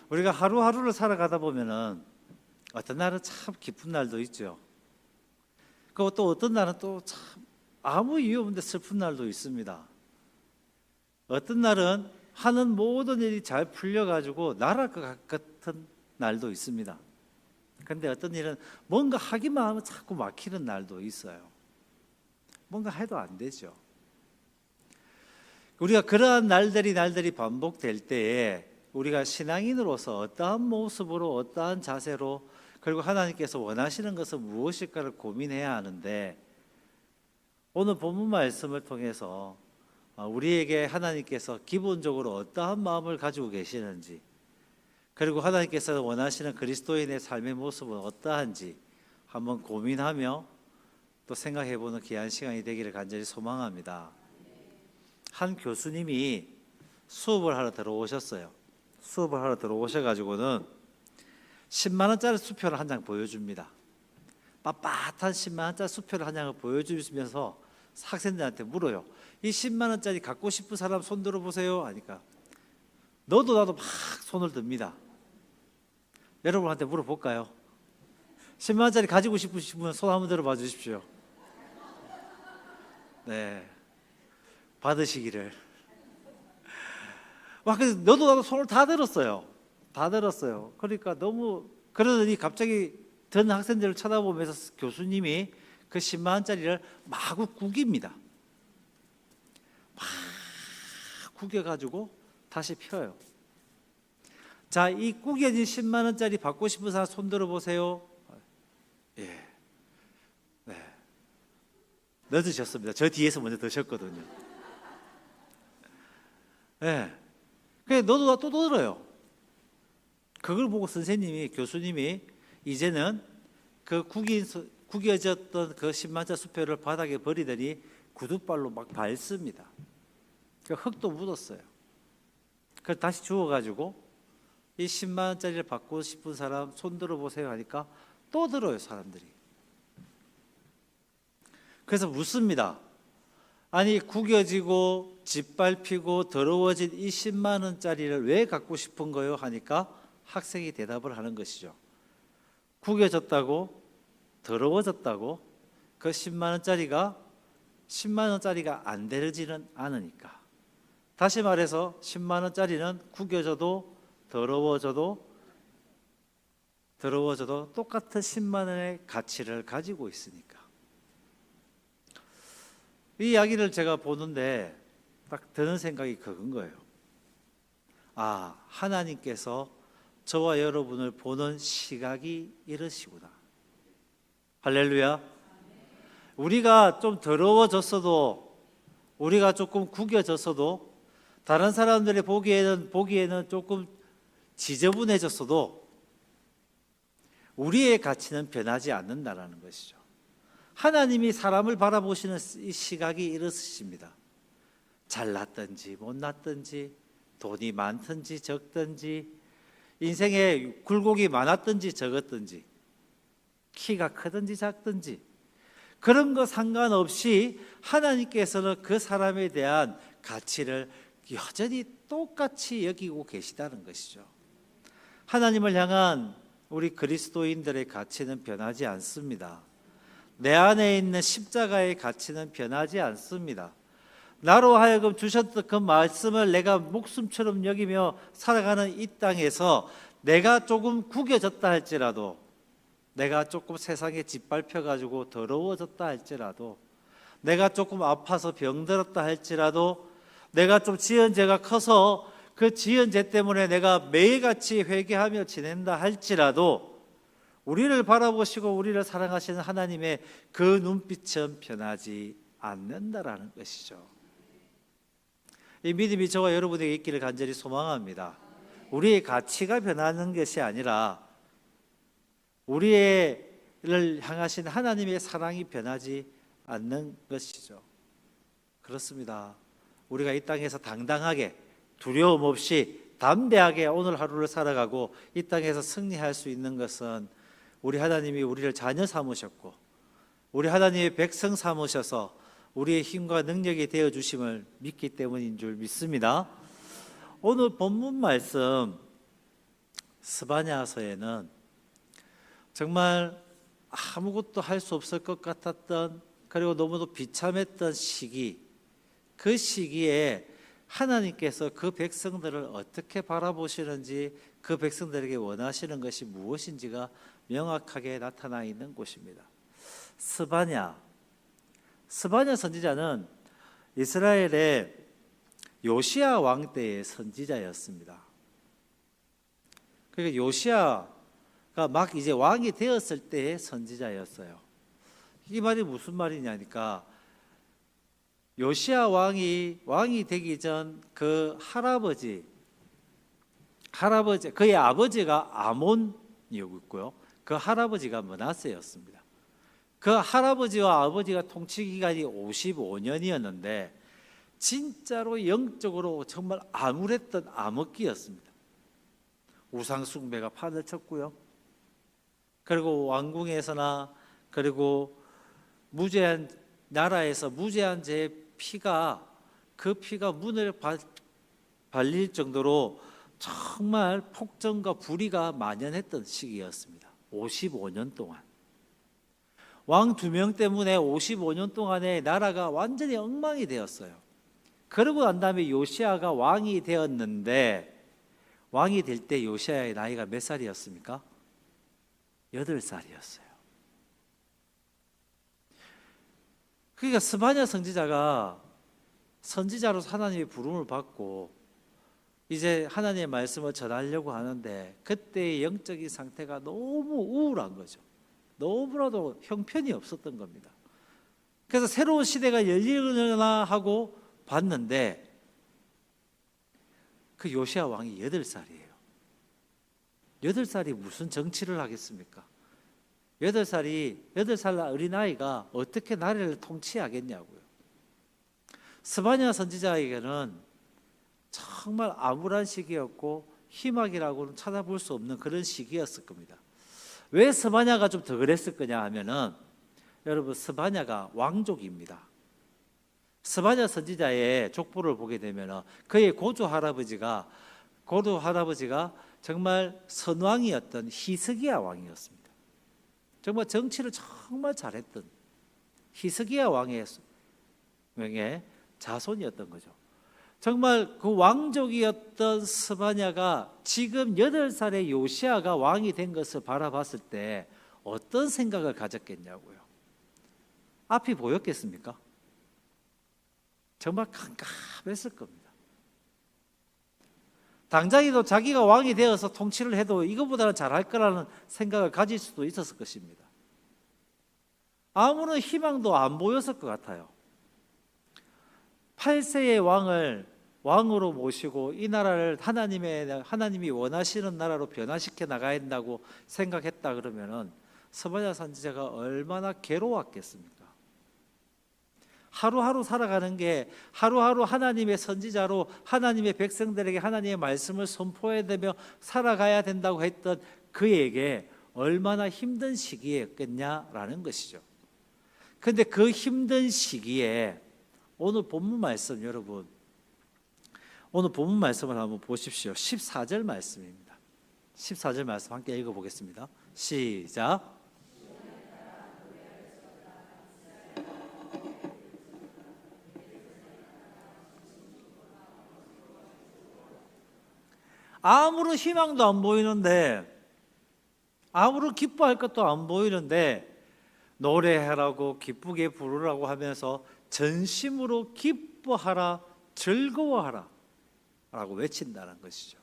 우리가 하루하루를 살아가다 보면은 어떤 날은 참 기쁜 날도 있죠. 그리고 또 어떤 날은 또 참 아무 이유 없는데 슬픈 날도 있습니다. 어떤 날은 하는 모든 일이 잘 풀려가지고 날아갈 것 같은 날도 있습니다. 그런데 어떤 일은 뭔가 하기만 하면 자꾸 막히는 날도 있어요. 뭔가 해도 안 되죠. 우리가 그러한 날들이 반복될 때에 우리가 신앙인으로서 어떠한 모습으로 어떠한 자세로 그리고 하나님께서 원하시는 것은 무엇일까를 고민해야 하는데, 오늘 본문 말씀을 통해서 우리에게 하나님께서 기본적으로 어떠한 마음을 가지고 계시는지, 그리고 하나님께서 원하시는 그리스도인의 삶의 모습은 어떠한지 한번 고민하며 또 생각해보는 귀한 시간이 되기를 간절히 소망합니다. 한 교수님이 수업을 하러 들어오셨어요. 수업을 하러 들어오셔가지고는 10만 원짜리 수표를 한 장 보여줍니다. 빳빳한 10만 원짜리 수표를 한 장을 보여주면서 학생들한테 물어요. 이 10만 원짜리 갖고 싶은 사람 손 들어보세요 하니까 너도 나도 막 손을 듭니다. 여러분한테 물어볼까요? 10만 원짜리 가지고 싶으신 분 손 한번 들어봐 주십시오. 네, 받으시기를. 막 너도 나도 손을 다 들었어요. 다 들었어요. 그러니까 너무 그러더니 갑자기 든 학생들을 쳐다보면서 교수님이 그 10만 원짜리를 마구 구깁니다. 막 구겨가지고 다시 펴요. 자, 이 구겨진 10만 원짜리 받고 싶은 사람 손 들어보세요. 예, 네, 늦으셨습니다. 저 뒤에서 먼저 드셨거든요. 예, 그래 너도 또 들어요. 그걸 보고 선생님이, 교수님이 이제는 그 구겨졌던 그 10만원짜리 수표를 바닥에 버리더니 구둣발로 막 밟습니다. 그 흙도 묻었어요. 그걸 다시 주워가지고 이 10만원짜리를 받고 싶은 사람 손 들어보세요 하니까 또 들어요, 사람들이. 그래서 묻습니다. 아니, 구겨지고 짓밟히고 더러워진 이 10만 원짜리를 왜 갖고 싶은 거요? 하니까 학생이 대답을 하는 것이죠. 구겨졌다고, 더러워졌다고 그 10만 원짜리가 안 되지는 않으니까. 다시 말해서 10만 원짜리는 구겨져도 더러워져도 똑같은 10만 원의 가치를 가지고 있으니까. 이 이야기를 제가 보는데 딱 드는 생각이 그건 거예요. 아, 하나님께서 저와 여러분을 보는 시각이 이러시구나. 할렐루야. 우리가 좀 더러워졌어도, 우리가 조금 구겨졌어도, 다른 사람들이 보기에는 조금 지저분해졌어도 우리의 가치는 변하지 않는다라는 것이죠. 하나님이 사람을 바라보시는 이 시각이 이렇습니다. 잘났든지 못났든지, 돈이 많든지 적든지, 인생에 굴곡이 많았든지 적었든지, 키가 크든지 작든지, 그런 거 상관없이 하나님께서는 그 사람에 대한 가치를 여전히 똑같이 여기고 계시다는 것이죠. 하나님을 향한 우리 그리스도인들의 가치는 변하지 않습니다. 내 안에 있는 십자가의 가치는 변하지 않습니다. 나로 하여금 주셨던 그 말씀을 내가 목숨처럼 여기며 살아가는 이 땅에서 내가 조금 구겨졌다 할지라도, 내가 조금 세상에 짓밟혀가지고 더러워졌다 할지라도, 내가 조금 아파서 병들었다 할지라도, 내가 좀 지은 죄가 커서 그 지은 죄 때문에 내가 매일같이 회개하며 지낸다 할지라도 우리를 바라보시고 우리를 사랑하시는 하나님의 그 눈빛은 변하지 않는다라는 것이죠. 이 믿음이 저와 여러분에게 있기를 간절히 소망합니다. 우리의 가치가 변하는 것이 아니라 우리를 향하신 하나님의 사랑이 변하지 않는 것이죠. 그렇습니다. 우리가 이 땅에서 당당하게, 두려움 없이 담대하게 오늘 하루를 살아가고 이 땅에서 승리할 수 있는 것은 우리 하나님이 우리를 자녀 삼으셨고 우리 하나님의 백성 삼으셔서 우리의 힘과 능력이 되어주심을 믿기 때문인 줄 믿습니다. 오늘 본문 말씀 스바냐서에는 정말 아무것도 할 수 없을 것 같았던, 그리고 너무도 비참했던 시기, 그 시기에 하나님께서 그 백성들을 어떻게 바라보시는지, 그 백성들에게 원하시는 것이 무엇인지가 명확하게 나타나 있는 곳입니다. 스바냐 선지자는 이스라엘의 요시야 왕 때의 선지자였습니다. 그러니까 요시야가 막 이제 왕이 되었을 때의 선지자였어요. 이 말이 무슨 말이냐니까, 요시야 왕이 되기 전 그 할아버지 그의 아버지가 아몬이었고요. 그 할아버지가 므낫세였습니다. 그 할아버지와 아버지가 통치 기간이 55년이었는데 진짜로 영적으로 정말 암울했던 암흑기였습니다. 우상 숭배가 판을 쳤고요. 그리고 왕궁에서나, 그리고 무죄한 나라에서 무죄한 자의 그 피가 문을 발릴 정도로 정말 폭정과 불의가 만연했던 시기였습니다. 55년 동안. 왕 2명 때문에 55년 동안에 나라가 완전히 엉망이 되었어요. 그러고 난 다음에 요시야가 왕이 되었는데, 왕이 될 때 요시야의 나이가 몇 살이었습니까? 8살이었어요. 그러니까 스바냐 선지자가 선지자로 하나님의 부름을 받고 이제 하나님의 말씀을 전하려고 하는데, 그때의 영적인 상태가 너무 우울한 거죠. 너무나도 형편이 없었던 겁니다. 그래서 새로운 시대가 열리려나 하고 봤는데, 그 요시야 왕이 8살이에요. 8살이 무슨 정치를 하겠습니까? 8살 어린아이가 어떻게 나라를 통치하겠냐고요. 스바냐 선지자에게는 정말 암울한 시기였고 희망이라고는 찾아볼 수 없는 그런 시기였을 겁니다. 왜 스바냐가 좀 더 그랬을 거냐 하면은, 여러분, 스바냐가 왕족입니다. 스바냐 선지자의 족보를 보게 되면 그의 고조 할아버지가 정말 선왕이었던 히스기야 왕이었습니다. 정말 정치를 정말 잘했던 히스기야 왕의 자손이었던 거죠. 정말 그 왕족이었던 스바냐가 지금 8살의 요시야가 왕이 된 것을 바라봤을 때 어떤 생각을 가졌겠냐고요. 앞이 보였겠습니까? 정말 깜깜했을 겁니다. 당장이도 자기가 왕이 되어서 통치를 해도 이거보다는 잘할 거라는 생각을 가질 수도 있었을 것입니다. 아무런 희망도 안 보였을 것 같아요. 8세의 왕을 왕으로 모시고 이 나라를 하나님이 원하시는 나라로 변화시켜 나가야 된다고 생각했다 그러면은 스바냐 선지자가 얼마나 괴로웠겠습니까? 하루하루 살아가는 게, 하루하루 하나님의 선지자로 하나님의 백성들에게 하나님의 말씀을 선포해야 되며 살아가야 된다고 했던 그에게 얼마나 힘든 시기였겠냐라는 것이죠. 그런데 그 힘든 시기에 오늘 본문 말씀, 여러분, 오늘 본문 말씀을 한번 보십시오. 14절 말씀입니다. 14절 말씀 함께 읽어보겠습니다. 시작. 아무런 희망도 안 보이는데, 아무런 기뻐할 것도 안 보이는데 노래하라고 기쁘게 부르라고 하면서 전심으로 기뻐하라, 즐거워하라 라고 외친다는 것이죠.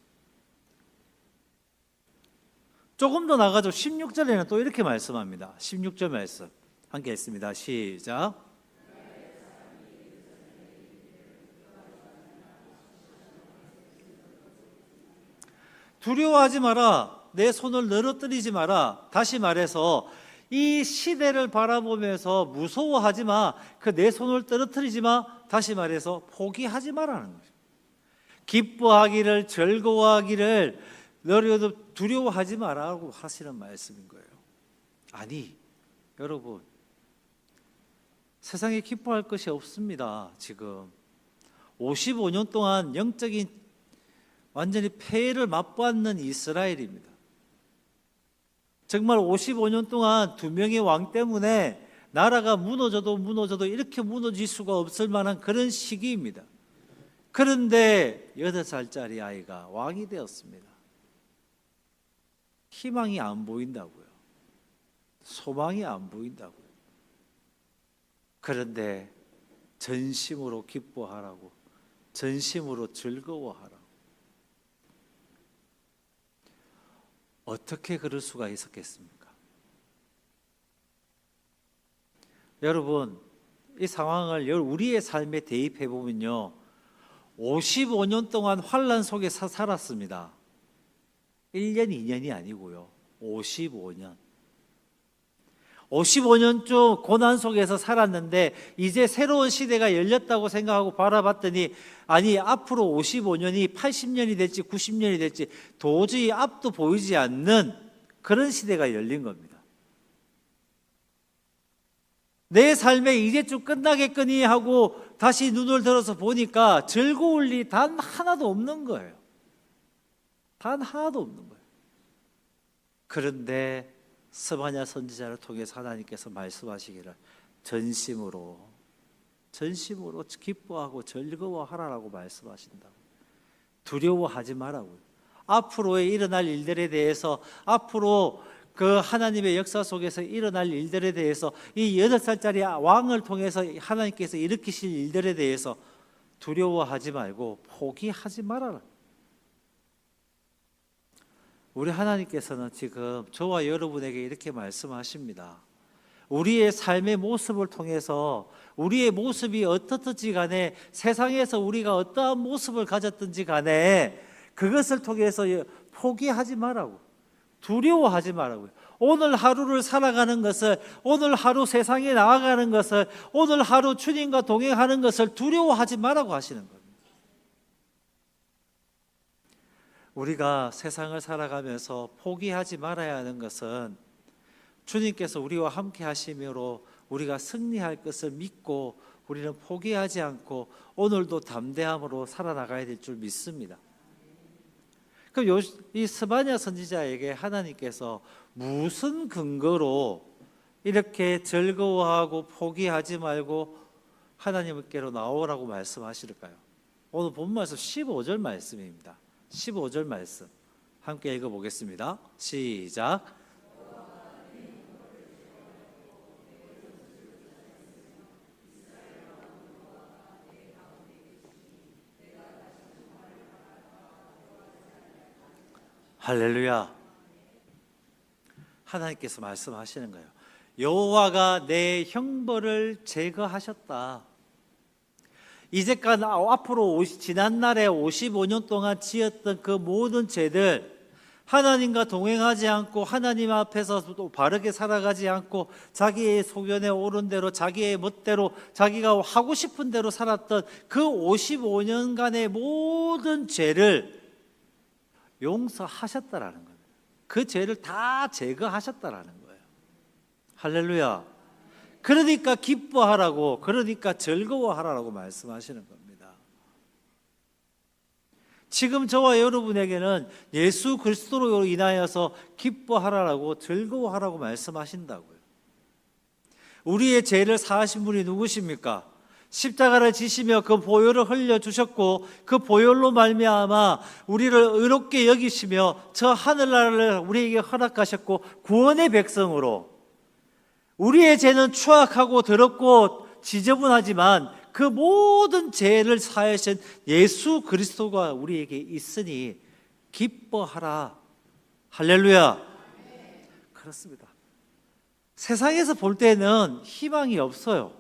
조금 더 나가죠. 16절에는 또 이렇게 말씀합니다. 16절 말씀 함께 읽습니다. 시작. 두려워하지 마라. 내 손을 늘어뜨리지 마라. 다시 말해서 이 시대를 바라보면서 무서워하지 마. 그 내 손을 떨어뜨리지 마. 다시 말해서 포기하지 마라는 거죠. 기뻐하기를, 즐거워하기를 너희도 두려워하지 마라고 하시는 말씀인 거예요. 아니, 여러분, 세상에 기뻐할 것이 없습니다. 지금 55년 동안 영적인 완전히 폐해를 맛보았는 이스라엘입니다. 정말 55년 동안 두 명의 왕 때문에 나라가 무너져도 이렇게 무너질 수가 없을 만한 그런 시기입니다. 그런데 8살짜리 아이가 왕이 되었습니다. 희망이 안 보인다고요. 소망이 안 보인다고요. 그런데 전심으로 기뻐하라고, 전심으로 즐거워하라고. 어떻게 그럴 수가 있었겠습니까? 여러분, 이 상황을 우리의 삶에 대입해 보면요, 55년 동안 환난 속에서 살았습니다. 1년, 2년이 아니고요, 55년. 55년쯤 고난 속에서 살았는데 이제 새로운 시대가 열렸다고 생각하고 바라봤더니, 아니, 앞으로 55년이 80년이 될지 90년이 될지 도저히 앞도 보이지 않는 그런 시대가 열린 겁니다. 내 삶에 이제쯤 끝나겠거니 하고 다시 눈을 들어서 보니까 즐거울 일이 단 하나도 없는 거예요. 단 하나도 없는 거예요. 그런데 스바냐 선지자를 통해서 하나님께서 말씀하시기를 전심으로 기뻐하고 즐거워하라고 말씀하신다고. 두려워하지 말라고요. 앞으로의 일어날 일들에 대해서, 앞으로 그 하나님의 역사 속에서 일어날 일들에 대해서, 이 8살짜리 왕을 통해서 하나님께서 일으키실 일들에 대해서 두려워하지 말고 포기하지 말아라. 우리 하나님께서는 지금 저와 여러분에게 이렇게 말씀하십니다. 우리의 삶의 모습을 통해서, 우리의 모습이 어떻든지 간에, 세상에서 우리가 어떠한 모습을 가졌든지 간에 그것을 통해서 포기하지 말라고, 두려워하지 말라고요. 오늘 하루를 살아가는 것을, 오늘 하루 세상에 나아가는 것을, 오늘 하루 주님과 동행하는 것을 두려워하지 말라고 하시는 겁니다. 우리가 세상을 살아가면서 포기하지 말아야 하는 것은, 주님께서 우리와 함께 하심으로 우리가 승리할 것을 믿고 우리는 포기하지 않고 오늘도 담대함으로 살아나가야 될 줄 믿습니다. 그럼 이 스바냐 선지자에게 하나님께서 무슨 근거로 이렇게 즐거워하고 포기하지 말고 하나님께로 나오라고 말씀하실까요? 오늘 본 말씀 15절 말씀입니다. 15절 말씀 함께 읽어보겠습니다. 시작. 할렐루야. 하나님께서 말씀하시는 거예요. 여호와가 내 형벌을 제거하셨다. 이제까지 앞으로 지난날에 55년 동안 지었던 그 모든 죄들, 하나님과 동행하지 않고 하나님 앞에서 또 바르게 살아가지 않고 자기의 소견에 오른 대로, 자기의 멋대로, 자기가 하고 싶은 대로 살았던 그 55년간의 모든 죄를 용서하셨다라는 거예요. 그 죄를 다 제거하셨다라는 거예요. 할렐루야. 그러니까 기뻐하라고, 그러니까 즐거워하라고 말씀하시는 겁니다. 지금 저와 여러분에게는 예수 그리스도로 인하여서 기뻐하라고, 즐거워하라고 말씀하신다고요. 우리의 죄를 사하신 분이 누구십니까? 십자가를 지시며 그 보혈을 흘려주셨고, 그 보혈로 말미암아 우리를 의롭게 여기시며 저 하늘나라를 우리에게 허락하셨고, 구원의 백성으로, 우리의 죄는 추악하고 더럽고 지저분하지만 그 모든 죄를 사하신 예수 그리스도가 우리에게 있으니 기뻐하라. 할렐루야. 그렇습니다. 세상에서 볼 때는 희망이 없어요.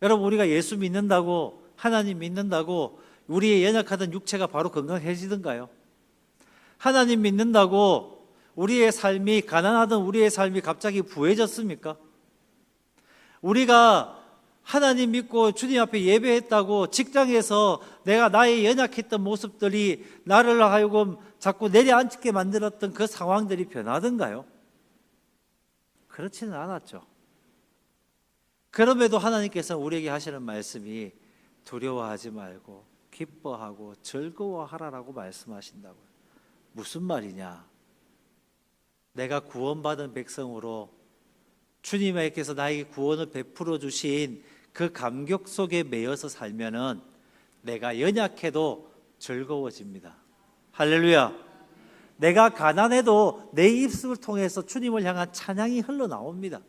여러분, 우리가 예수 믿는다고, 하나님 믿는다고 우리의 연약하던 육체가 바로 건강해지던가요? 하나님 믿는다고 우리의 삶이, 가난하던 우리의 삶이 갑자기 부해졌습니까? 우리가 하나님 믿고 주님 앞에 예배했다고 직장에서 내가 나의 연약했던 모습들이 나를 하여금 자꾸 내려앉게 만들었던 그 상황들이 변하던가요? 그렇지는 않았죠. 그럼에도 하나님께서 우리에게 하시는 말씀이 두려워하지 말고 기뻐하고 즐거워하라라고 말씀하신다고요. 무슨 말이냐? 내가 구원받은 백성으로 주님께서 나에게 구원을 베풀어 주신 그 감격 속에 매여서 살면은 내가 연약해도 즐거워집니다. 할렐루야. 내가 가난해도 내 입술을 통해서 주님을 향한 찬양이 흘러나옵니다.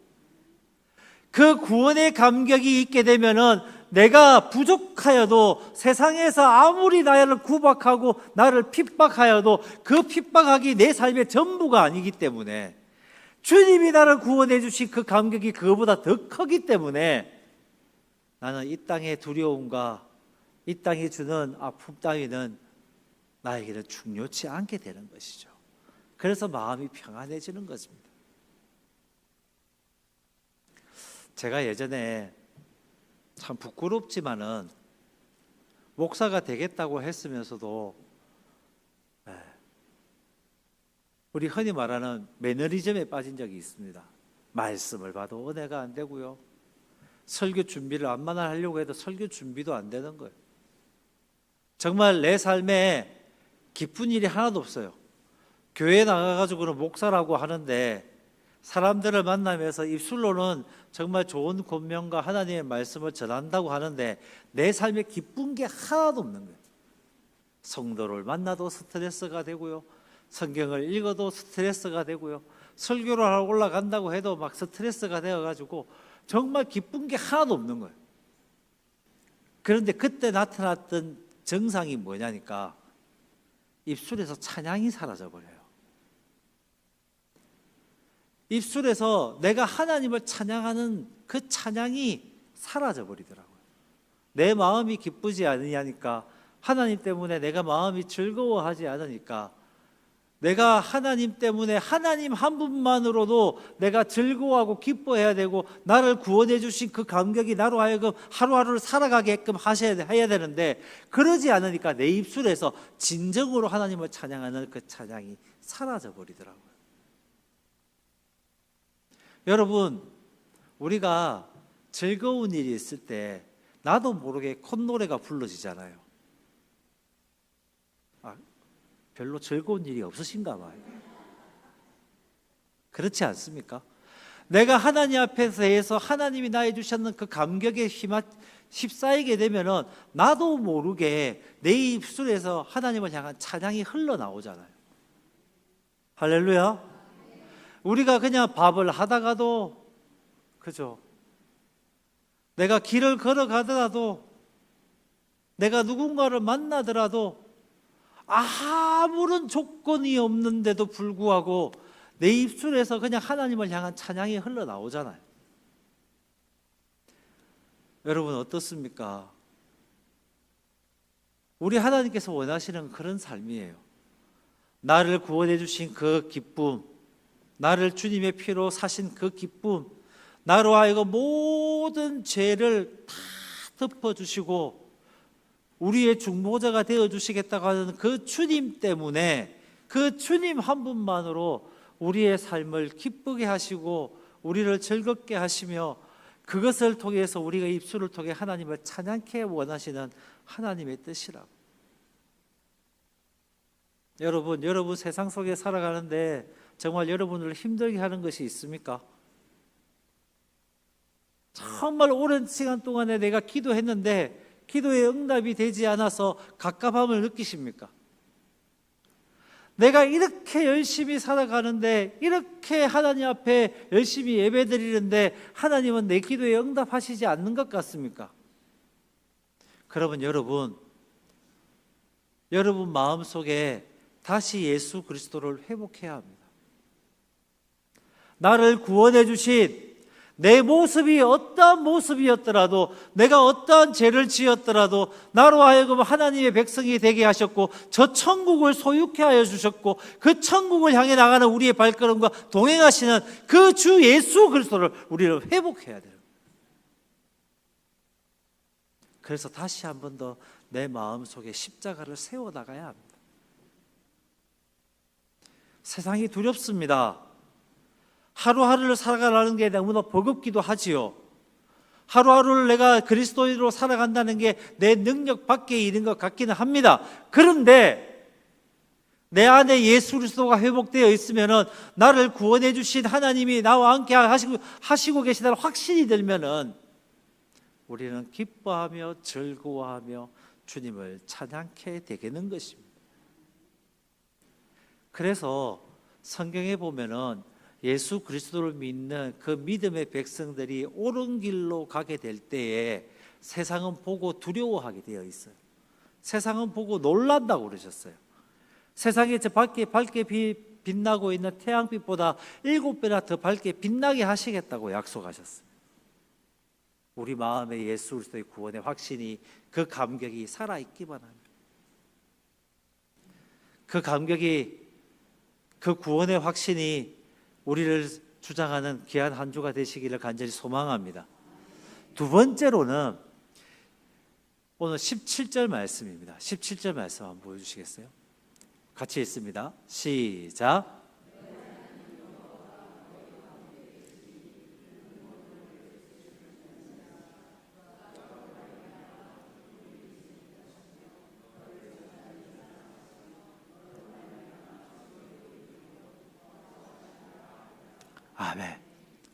그 구원의 감격이 있게 되면은 내가 부족하여도 세상에서 아무리 나를 구박하고 나를 핍박하여도 그 핍박하기 내 삶의 전부가 아니기 때문에 주님이 나를 구원해 주신 그 감격이 그거보다 더 크기 때문에 나는 이 땅의 두려움과 이 땅이 주는 아픔 따위는 나에게는 중요치 않게 되는 것이죠. 그래서 마음이 평안해지는 것입니다. 제가 예전에 참 부끄럽지만은 목사가 되겠다고 했으면서도 우리 흔히 말하는 매너리즘에 빠진 적이 있습니다. 말씀을 봐도 은혜가 안 되고요. 설교 준비를 암만을 하려고 해도 설교 준비도 안 되는 거예요. 정말 내 삶에 기쁜 일이 하나도 없어요. 교회에 나가가지고는 목사라고 하는데 사람들을 만나면서 입술로는 정말 좋은 권면과 하나님의 말씀을 전한다고 하는데 내 삶에 기쁜 게 하나도 없는 거예요. 성도를 만나도 스트레스가 되고요. 성경을 읽어도 스트레스가 되고요. 설교를 하러 올라간다고 해도 막 스트레스가 되어가지고 정말 기쁜 게 하나도 없는 거예요. 그런데 그때 나타났던 증상이 뭐냐니까 입술에서 찬양이 사라져 버려요. 입술에서 내가 하나님을 찬양하는 그 찬양이 사라져 버리더라고요. 내 마음이 기쁘지 않으냐니까, 하나님 때문에 내가 마음이 즐거워하지 않으니까, 내가 하나님 때문에 하나님 한 분만으로도 내가 즐거워하고 기뻐해야 되고 나를 구원해 주신 그 감격이 나로 하여금 하루하루를 살아가게끔 해야 되는데 그러지 않으니까 내 입술에서 진정으로 하나님을 찬양하는 그 찬양이 사라져 버리더라고요. 여러분, 우리가 즐거운 일이 있을 때 나도 모르게 콧노래가 불러지잖아요. 별로 즐거운 일이 없으신가 봐요. 그렇지 않습니까? 내가 하나님 앞에서 하나님이 나에 주셨는 그 감격에 휩싸이게 되면은 나도 모르게 내 입술에서 하나님을 향한 찬양이 흘러나오잖아요. 할렐루야. 우리가 그냥 밥을 하다가도, 그죠? 내가 길을 걸어가더라도, 내가 누군가를 만나더라도 아무런 조건이 없는데도 불구하고 내 입술에서 그냥 하나님을 향한 찬양이 흘러나오잖아요. 여러분 어떻습니까? 우리 하나님께서 원하시는 그런 삶이에요. 나를 구원해 주신 그 기쁨, 나를 주님의 피로 사신 그 기쁨, 나로 하여금 모든 죄를 다 덮어주시고 우리의 중보자가 되어주시겠다고 하는 그 주님 때문에, 그 주님 한 분만으로 우리의 삶을 기쁘게 하시고 우리를 즐겁게 하시며 그것을 통해서 우리가 입술을 통해 하나님을 찬양케 원하시는 하나님의 뜻이라고. 여러분 세상 속에 살아가는데 정말 여러분을 힘들게 하는 것이 있습니까? 정말 오랜 시간 동안에 내가 기도했는데 기도의 응답이 되지 않아서 갑갑함을 느끼십니까? 내가 이렇게 열심히 살아가는데, 이렇게 하나님 앞에 열심히 예배드리는데 하나님은 내 기도에 응답하시지 않는 것 같습니까? 그러면 여러분 마음속에 다시 예수 그리스도를 회복해야 합니다. 나를 구원해 주신 내 모습이 어떠한 모습이었더라도, 내가 어떠한 죄를 지었더라도 나로 하여금 하나님의 백성이 되게 하셨고 저 천국을 소유케 하여 주셨고 그 천국을 향해 나가는 우리의 발걸음과 동행하시는 그 주 예수 그리스도를 우리를 회복해야 돼요. 그래서 다시 한 번 더 내 마음속에 십자가를 세워나가야 합니다. 세상이 두렵습니다. 하루하루를 살아가라는 게 너무나 버겁기도 하지요. 하루하루를 내가 그리스도인으로 살아간다는 게 내 능력 밖에 있는 것 같기는 합니다. 그런데 내 안에 예수 그리스도가 회복되어 있으면은 나를 구원해 주신 하나님이 나와 함께 하시고 계시다는 확신이 들면은 우리는 기뻐하며 즐거워하며 주님을 찬양케 되겠는 것입니다. 그래서 성경에 보면은 예수 그리스도를 믿는 그 믿음의 백성들이 옳은 길로 가게 될 때에 세상은 보고 두려워하게 되어 있어요. 세상은 보고 놀란다고 그러셨어요. 세상에 저 밝게 빛나고 있는 태양빛보다 7배나 더 밝게 빛나게 하시겠다고 약속하셨어요. 우리 마음에 예수 그리스도의 구원의 확신이, 그 감격이 살아있기만 하면, 그 감격이, 그 구원의 확신이 우리를 주장하는 귀한 한 주가 되시기를 간절히 소망합니다. 두 번째로는 오늘 17절 말씀입니다. 17절 말씀 한번 보여주시겠어요? 같이 읽습니다. 시작. 아멘.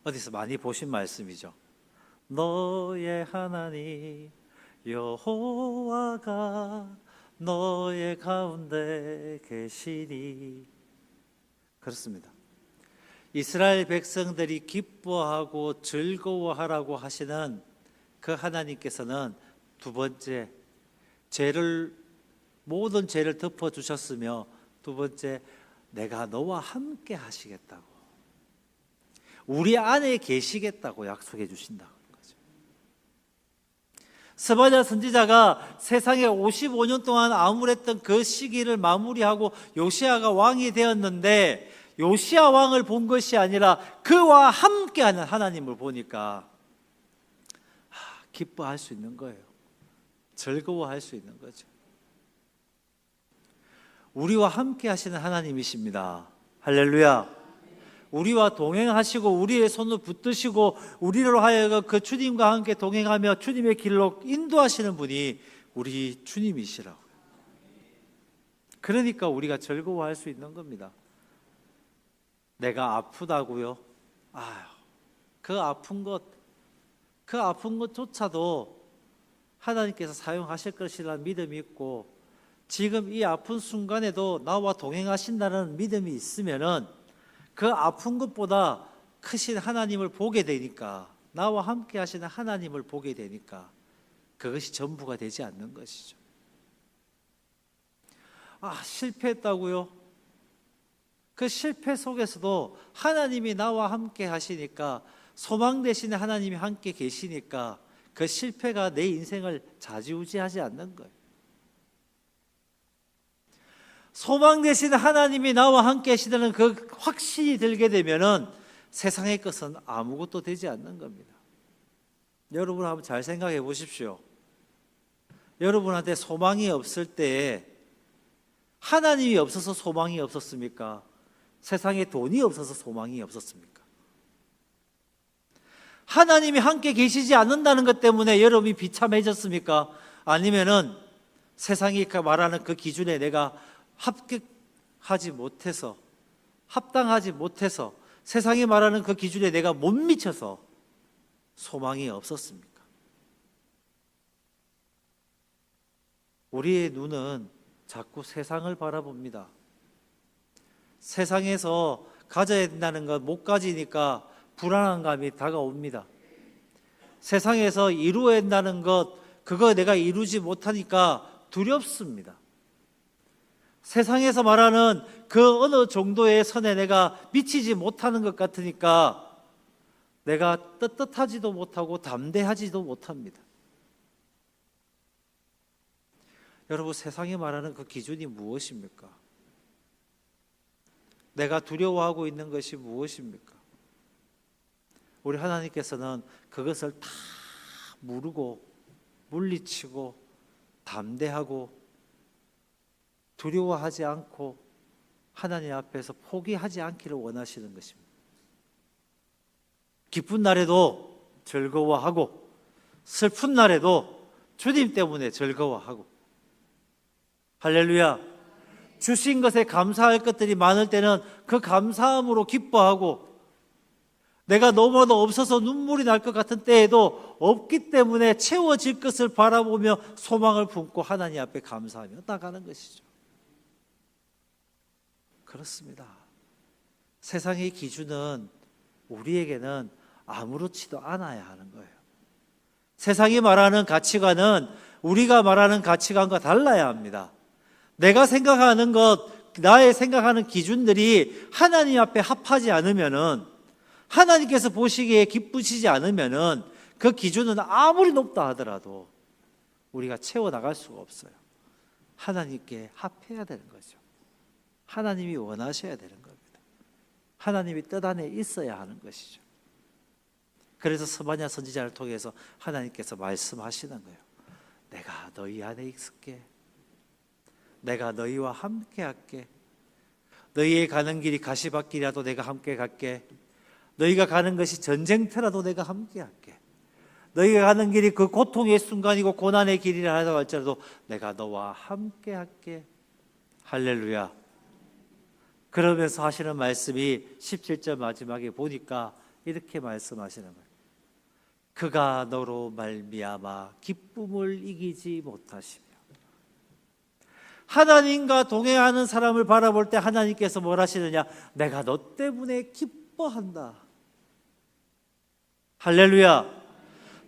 어디서 많이 보신 말씀이죠. 너의 하나님 여호와가 너의 가운데 계시니. 그렇습니다. 이스라엘 백성들이 기뻐하고 즐거워하라고 하시는 그 하나님께서는 두 번째, 모든 죄를 덮어주셨으며, 두 번째, 내가 너와 함께 하시겠다고, 우리 안에 계시겠다고 약속해 주신다는 거죠. 스바냐 선지자가 세상에 55년 동안 암울했던 그 시기를 마무리하고 요시아가 왕이 되었는데, 요시아 왕을 본 것이 아니라 그와 함께하는 하나님을 보니까 기뻐할 수 있는 거예요. 즐거워할 수 있는 거죠. 우리와 함께 하시는 하나님이십니다. 할렐루야. 우리와 동행하시고 우리의 손을 붙드시고 우리로 하여금 그 주님과 함께 동행하며 주님의 길로 인도하시는 분이 우리 주님이시라고요. 그러니까 우리가 즐거워할 수 있는 겁니다. 내가 아프다고요? 그 아픈 것조차도 하나님께서 사용하실 것이라는 믿음이 있고, 지금 이 아픈 순간에도 나와 동행하신다는 믿음이 있으면은 그 아픈 것보다 크신 하나님을 보게 되니까, 나와 함께 하시는 하나님을 보게 되니까 그것이 전부가 되지 않는 것이죠. 실패했다고요? 그 실패 속에서도 하나님이 나와 함께 하시니까, 소망 되시는 하나님이 함께 계시니까 그 실패가 내 인생을 좌지우지하지 않는 거예요. 소망 되시는 하나님이 나와 함께 하시다는 그 확신이 들게 되면은 세상의 것은 아무것도 되지 않는 겁니다. 여러분 한번 잘 생각해 보십시오. 여러분한테 소망이 없을 때 하나님이 없어서 소망이 없었습니까? 세상에 돈이 없어서 소망이 없었습니까? 하나님이 함께 계시지 않는다는 것 때문에 여러분이 비참해졌습니까? 아니면은 세상이 말하는 그 기준에 내가 합격하지 못해서, 합당하지 못해서, 세상이 말하는 그 기준에 내가 못 미쳐서 소망이 없었습니까? 우리의 눈은 자꾸 세상을 바라봅니다. 세상에서 가져야 된다는 것 못 가지니까 불안한 감이 다가옵니다. 세상에서 이루어야 된다는 것, 그거 내가 이루지 못하니까 두렵습니다. 세상에서 말하는 그 어느 정도의 선에 내가 미치지 못하는 것 같으니까 내가 떳떳하지도 못하고 담대하지도 못합니다. 여러분, 세상이 말하는 그 기준이 무엇입니까? 내가 두려워하고 있는 것이 무엇입니까? 우리 하나님께서는 그것을 다 무르고 물리치고 담대하고 두려워하지 않고 하나님 앞에서 포기하지 않기를 원하시는 것입니다. 기쁜 날에도 즐거워하고 슬픈 날에도 주님 때문에 즐거워하고. 할렐루야. 주신 것에 감사할 것들이 많을 때는 그 감사함으로 기뻐하고, 내가 너무나도 없어서 눈물이 날 것 같은 때에도 없기 때문에 채워질 것을 바라보며 소망을 품고 하나님 앞에 감사하며 나가는 것이죠. 그렇습니다. 세상의 기준은 우리에게는 아무렇지도 않아야 하는 거예요. 세상이 말하는 가치관은 우리가 말하는 가치관과 달라야 합니다. 내가 생각하는 것, 나의 생각하는 기준들이 하나님 앞에 합하지 않으면은, 하나님께서 보시기에 기쁘시지 않으면은 그 기준은 아무리 높다 하더라도 우리가 채워나갈 수가 없어요. 하나님께 합해야 되는 거죠. 하나님이 원하셔야 되는 겁니다. 하나님이 뜻 안에 있어야 하는 것이죠. 그래서 스바냐 선지자를 통해서 하나님께서 말씀하시는 거예요. 내가 너희 안에 있을게. 내가 너희와 함께 할게. 너희의 가는 길이 가시밭길이라도 내가 함께 갈게. 너희가 가는 것이 전쟁터라도 내가 함께 할게. 너희가 가는 길이 그 고통의 순간이고 고난의 길이라 하다고 할지라도 내가 너와 함께 할게. 할렐루야. 그러면서 하시는 말씀이 17절 마지막에 보니까 이렇게 말씀하시는 거예요. 그가 너로 말미암아 기쁨을 이기지 못하시며. 하나님과 동행하는 사람을 바라볼 때 하나님께서 뭘 하시느냐? 내가 너 때문에 기뻐한다. 할렐루야.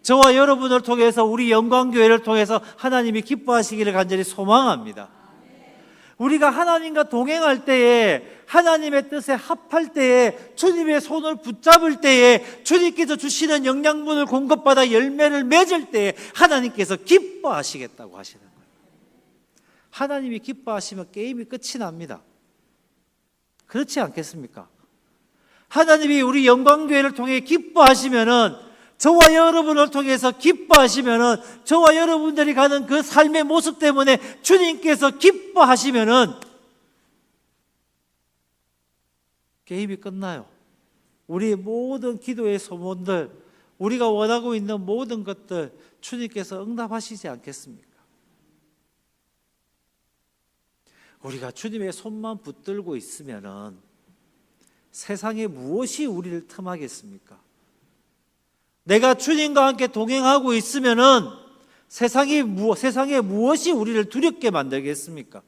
저와 여러분을 통해서, 우리 영광교회를 통해서 하나님이 기뻐하시기를 간절히 소망합니다. 우리가 하나님과 동행할 때에, 하나님의 뜻에 합할 때에, 주님의 손을 붙잡을 때에, 주님께서 주시는 영양분을 공급받아 열매를 맺을 때에 하나님께서 기뻐하시겠다고 하시는 거예요. 하나님이 기뻐하시면 게임이 끝이 납니다. 그렇지 않겠습니까? 하나님이 우리 영광교회를 통해 기뻐하시면은, 저와 여러분을 통해서 기뻐하시면은, 저와 여러분들이 가는 그 삶의 모습 때문에 주님께서 기뻐하시면은 게임이 끝나요. 우리의 모든 기도의 소원들, 우리가 원하고 있는 모든 것들 주님께서 응답하시지 않겠습니까? 우리가 주님의 손만 붙들고 있으면은 세상에 무엇이 우리를 틈하겠습니까? 내가 주님과 함께 동행하고 있으면은 세상에 무엇이 우리를 두렵게 만들겠습니까?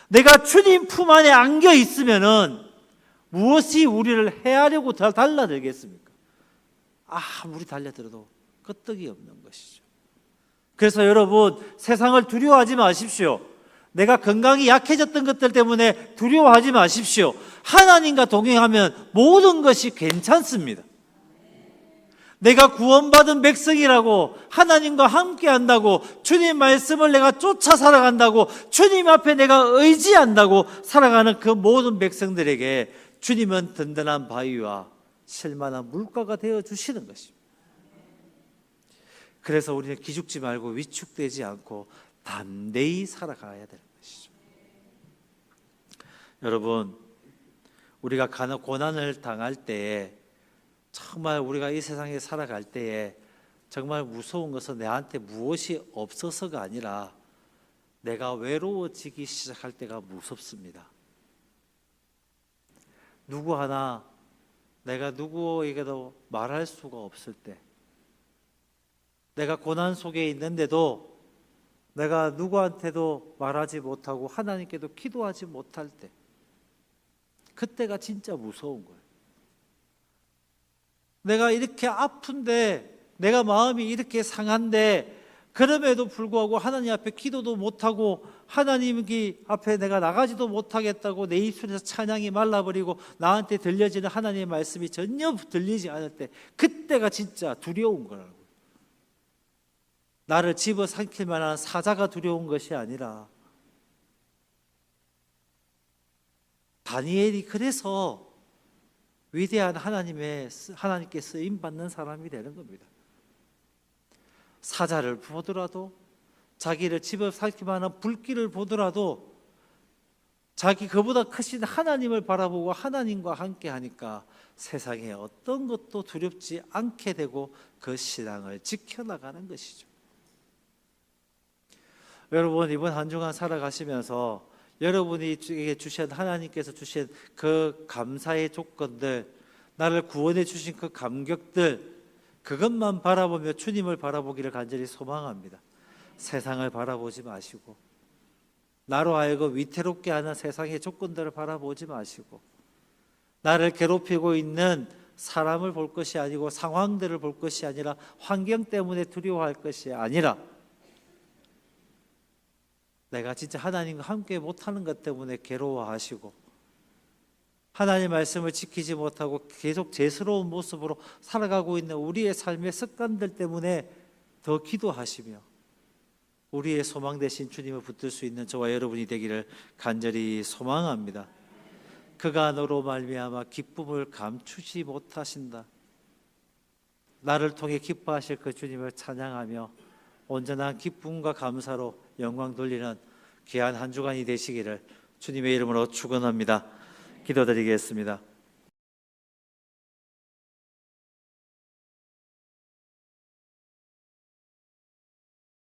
내가 주님 품 안에 안겨 있으면은 무엇이 우리를 해하려고 달라들겠습니까? 아무리 달려들어도 끄떡이 없는 것이죠. 그래서 여러분, 세상을 두려워하지 마십시오. 내가 건강이 약해졌던 것들 때문에 두려워하지 마십시오. 하나님과 동행하면 모든 것이 괜찮습니다. 내가 구원받은 백성이라고, 하나님과 함께 한다고, 주님 말씀을 내가 쫓아 살아간다고, 주님 앞에 내가 의지한다고 살아가는 그 모든 백성들에게 주님은 든든한 바위와 실만한 물가가 되어 주시는 것입니다. 그래서 우리는 기죽지 말고 위축되지 않고 담대히 살아가야 되는 것이죠. 여러분, 우리가 고난을 당할 때에, 정말 우리가 이 세상에 살아갈 때에 정말 무서운 것은 내한테 무엇이 없어서가 아니라 내가 외로워지기 시작할 때가 무섭습니다. 누구 하나 내가 누구에게도 말할 수가 없을 때, 내가 고난 속에 있는데도 내가 누구한테도 말하지 못하고 하나님께도 기도하지 못할 때, 그때가 진짜 무서운 거예요. 내가 이렇게 아픈데, 내가 마음이 이렇게 상한데, 그럼에도 불구하고 하나님 앞에 기도도 못하고 하나님 앞에 내가 나가지도 못하겠다고 내 입술에서 찬양이 말라버리고 나한테 들려지는 하나님의 말씀이 전혀 들리지 않을 때, 그때가 진짜 두려운 거라고. 나를 집어삼킬 만한 사자가 두려운 것이 아니라, 다니엘이 그래서 위대한 하나님께 쓰임받는 사람이 되는 겁니다. 사자를 보더라도, 자기를 집어삼킬 만한 불길을 보더라도 그보다 크신 하나님을 바라보고 하나님과 함께 하니까 세상에 어떤 것도 두렵지 않게 되고 그 신앙을 지켜나가는 것이죠. 여러분, 이번 한 주간 살아가시면서 여러분이 주신 하나님께서 주신 그 감사의 조건들, 나를 구원해 주신 그 감격들, 그것만 바라보며 주님을 바라보기를 간절히 소망합니다. 세상을 바라보지 마시고, 나로 하여금 위태롭게 하는 세상의 조건들을 바라보지 마시고, 나를 괴롭히고 있는 사람을 볼 것이 아니고 상황들을 볼 것이 아니라, 환경 때문에 두려워할 것이 아니라, 내가 진짜 하나님과 함께 못하는 것 때문에 괴로워하시고 하나님 말씀을 지키지 못하고 계속 죄스러운 모습으로 살아가고 있는 우리의 삶의 습관들 때문에 더 기도하시며 우리의 소망 되신 주님을 붙들 수 있는 저와 여러분이 되기를 간절히 소망합니다. 그가 너로 말미암아 기쁨을 감추지 못하신다. 나를 통해 기뻐하실 그 주님을 찬양하며 온전한 기쁨과 감사로 영광 돌리는 귀한 한 주간이 되시기를 주님의 이름으로 축원합니다. 기도드리겠습니다.